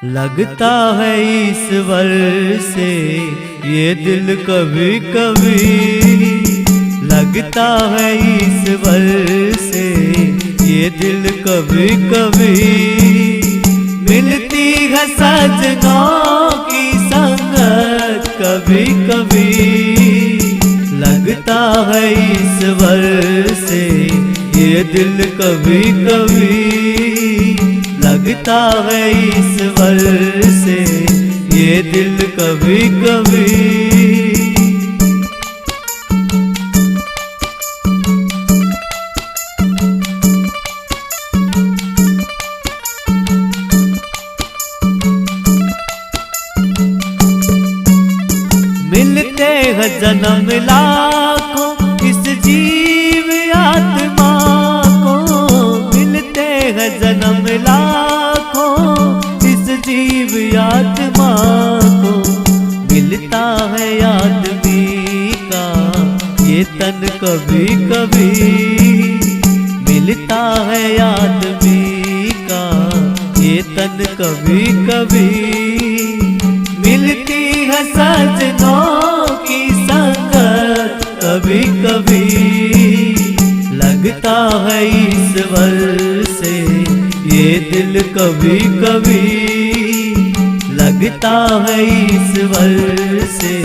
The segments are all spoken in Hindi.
लगता है ईश्वर से ये दिल कभी कभी, लगता है ईश्वर से ये दिल कभी कभी। मिलती है सजनों की संगत कभी कभी, लगता है ईश्वर से ये दिल कभी कभी, लगता है ईश्वर से ये दिल कभी कभी। मिलते हैं जन्म लाखों इस जीव आत्मा को, मिलते हैं जन्म लाखों इस जीव आत्मा को। मिलता है आदमी का ये तन कभी कभी, मिलता है आदमी का ये तन कभी कभी। मिलती है सजनों की संगत कभी कभी, लगता है ईश्वर से ये दिल कभी कभी, लगता है ईश्वर से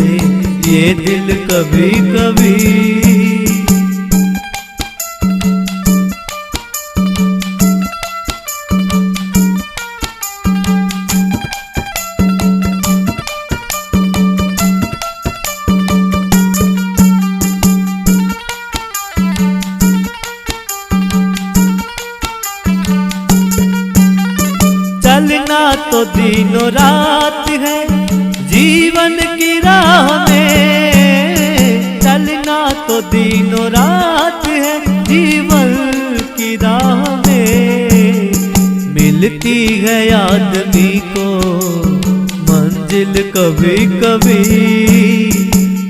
ये दिल कभी कभी। चलना तो दिनों रात है जीवन की राह में, चलना तो दिनों रात है जीवन की राह में। मिलती है आदमी को मंजिल कभी कभी,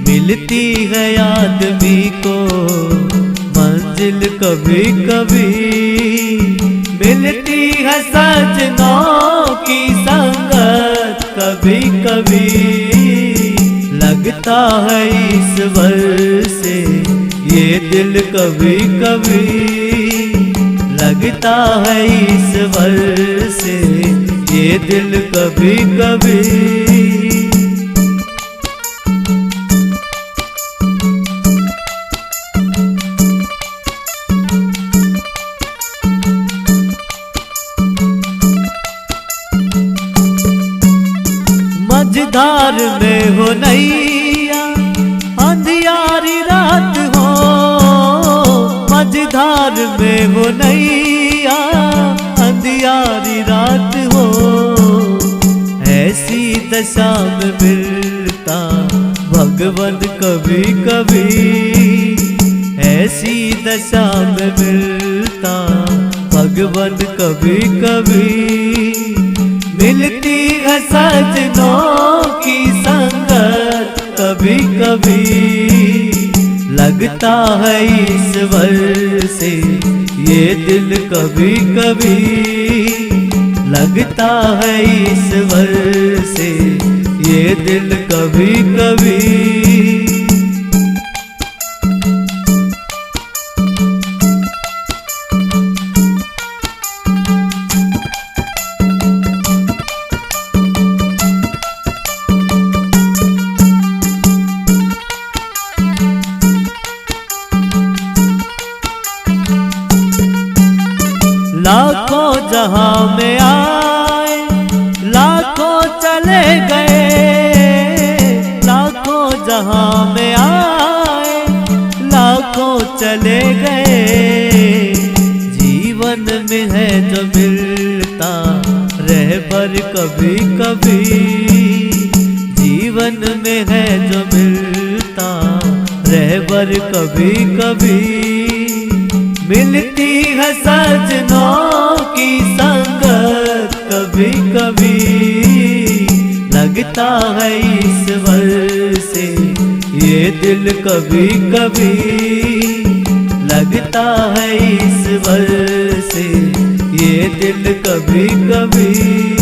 मिलती है आदमी को मंजिल कभी कभी। मिलती है सजनों की संगत कभी कभी, लगता है ईश्वर से ये दिल कभी कभी, लगता है ईश्वर से ये दिल कभी कभी। मझधार में हो नैया अंधियारी रात हो, मझधार में हो नैया अंधियारी रात हो। ऐसी दशा में मिलता भगवान कभी कभी, ऐसी दशा में मिलता भगवान कभी कभी। मिलती है सजनों की संगत कभी कभी, लगता है ईश्वर से ये दिल कभी कभी, लगता है ईश्वर से ये दिल कभी कभी। लाखों जहां में आए लाखों चले गए, लाखों जहां में आए लाखों चले गए। जीवन में है जो मिलता रहबर कभी कभी, जीवन में है जो मिलता रहबर कभी कभी। मिलती है सजनों की संगत कभी कभी, लगता है ईश्वर से ये दिल कभी कभी लगता है ईश्वर से, ये दिल कभी कभी